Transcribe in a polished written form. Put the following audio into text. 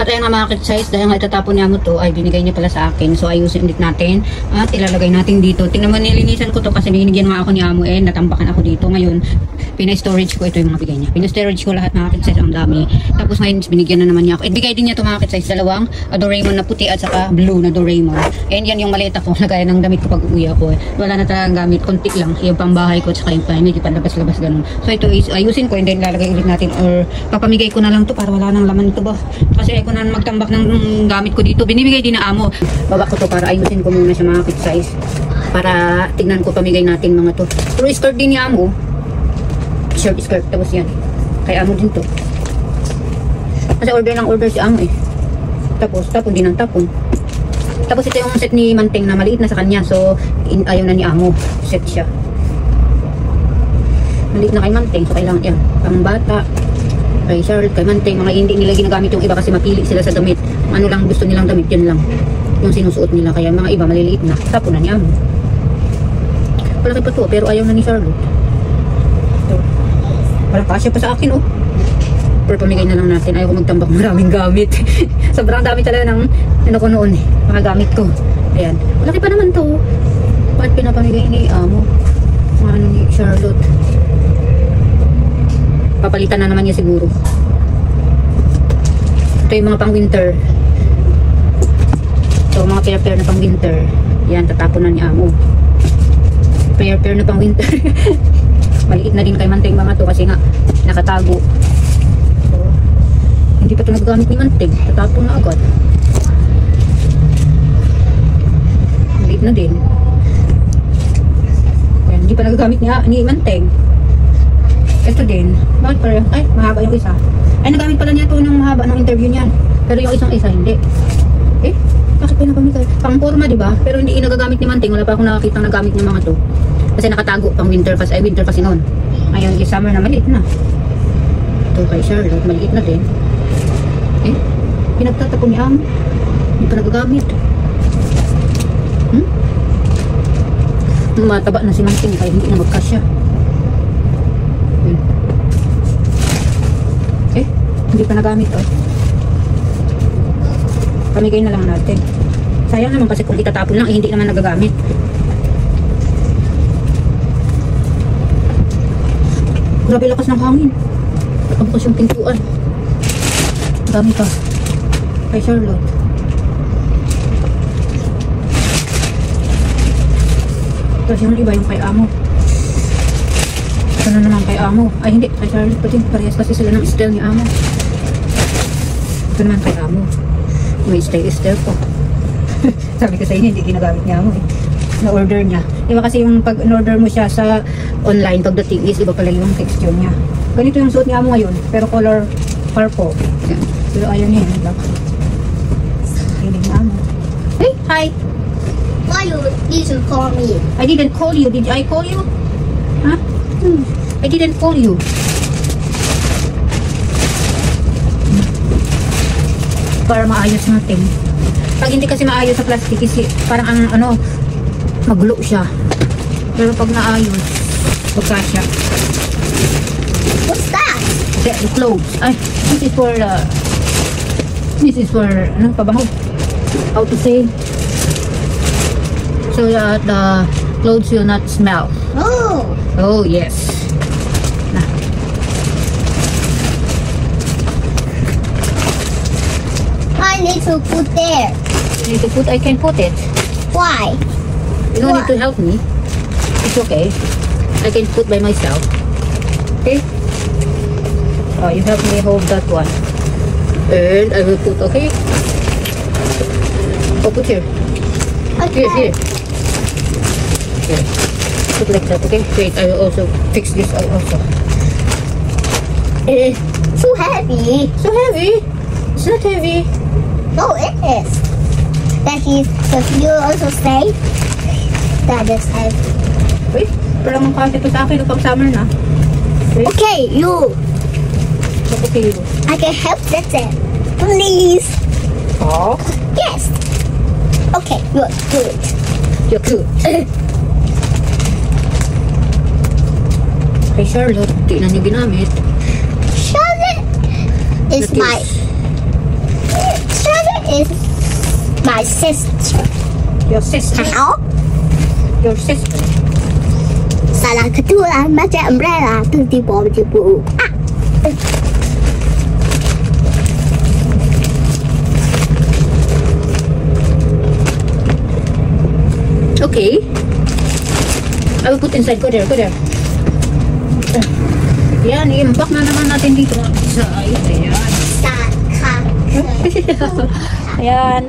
At ayun nga mga size, dahil nga itatapon niya mo to, ay binigay niya pala sa akin. So ayusin ulit natin at ilalagay natin dito. Tingnan mo, nilinisan ko to kasi binigyan nga ako ni amo natambakan ako dito. Ngayon, pina-storage ko ito yung mga bigay niya. Pina-storage ko lahat mga size, ang dami. Tapos ngayon, binigyan na naman niya ako. Bigay din niya to mga size, dalawang Doraemon na puti at saka blue na Doraemon. And yan yung maleta ko, lagay ng damit ko pag uwi ako. Wala na talagang gamit, konti lang. Yung pambahay ko at saka yung medyo panlabas-labas ganun. So ito is ayusin ko and then lalagay ulit natin or papamigay ko na lang to para wala nang laman ito ba. Kasi ay ko na magtambak ng gamit ko dito. Binibigay din na amo. Baba ko to para ayusin ko muna sa mga size. Para tignan ko pamigay natin mga to. Pero skirt din ni amo. Shirt, skirt. Tapos yan. Kay amo din to. Kasi order ng order si amo Tapos tapon din ng tapon. Tapos ito yung set ni Manteng na maliit na sa kanya. So ayaw na ni amo. Set siya. Maliit na kay Manteng. So kailangan yan. Pang bata. Kay Charlotte, kay Manteng, mga hindi nila ginagamit yung iba kasi mapili sila sa damit. Ano lang gusto nilang damit, yun lang. Yung sinusuot nila. Kaya mga iba maliliit na. Tapon na niya amo. Palaki pa to, pero ayaw na ni Charlotte. So, parang kasya pa sa akin Pero pamigay na lang natin. Ayaw ko magtambak maraming gamit. Sobrang dami talaga ng ano ko noon mga gamit ko. Ayan. Malaki pa naman to. Bakit pinapamigay ni amo? Mga ano ni Charlotte. Papalitan na naman niya siguro. Ito yung mga pang winter. Ito mga pair-pair na pang winter. Yan, tatapon na ni amo. Pair-pair na pang winter. Maliit na din kay Manteng mga to kasi nga nakatago. So, hindi pa ito nagagamit ni Manteng. Tatapon na agad. Maliit na din. Yan, hindi pa nagagamit ni Manteng. Ito din. Bakit parang? Ay, mahaba yung isa. Ay, nagamit pala niya ito nung mahaba ng interview niyan. Pero yung isang isa, hindi. Bakit pinapamigay? Pang forma, diba? Pero hindi nagagamit ni Manteng. Wala pa akong nakakita nagamit ng mga to. Kasi nakatago pang winter kasi, winter kasi noon. Ngayon, yung summer na maliit na. Ito kay Charlotte, maliit na din. Pinagtatapon ni amo. Hindi pa nagagamit. Mataba na si Manteng kaya hindi na magkasya. Hindi pa nagamit pamigay na lang natin. Sayang naman kasi kung itatapon lang hindi naman nagagamit. Grabe lakas ng hangin. Nakabukas yung pintuan. Dami pa kay Charlotte. Tapos yung iba yung kay amo. Ito na naman kay amo. Ay hindi, kay Charlotte pa din. Parehas kasi sila ng style ni amo. Ito naman kay amo. May style po. Sabi ko sa inyo, hindi ginagamit niya amo na-order niya. Iba kasi yung pag in-order mo siya sa online, pagdating is iba pala yung texture niya. Ganito yung suot ni amo ngayon, pero color purple. Yan. Pero ayaw niya yan. Hiling na amo. Hey, hi! Why you didn't call me? I didn't call you. Did I call you? Huh? I didn't call you. Para maayos natin. Pag hindi kasi maayos sa plastic, kasi parang ang ano, maglo siya. Pero pag naayos, magkasya. What's that? The clothes. Ay, this is for, ano, pabango. How to say? So that the clothes will not smell. Oh. Oh, yes. Nah. I need to put there. You need to put, I can put it. Why? You don't need to help me. It's okay. I can put by myself. Okay? Oh, you help me hold that one. And I will put, okay? Oh, put here. Okay. Here. Here. Put like that, okay? Wait, I will also fix this also. Too heavy. So heavy? It's not heavy. No, it is. That is, so you also say that is heavy. Wait, parang makakita sa akin pag summer na. Wait. Okay, you. Okay. I can help that then. Please. Oh. Yes. Okay, you're good. You're good. Kay Charlotte, di na niya ginamit. Charlotte is That my. is- is my sister. Your sister. How? Your sister. Salah ketua macam umbrella tu tiba-tiba. Okay. I will put inside. Go there. Yan, i-impact na naman natin dito sa ayun. Ayan. Sa Ayan.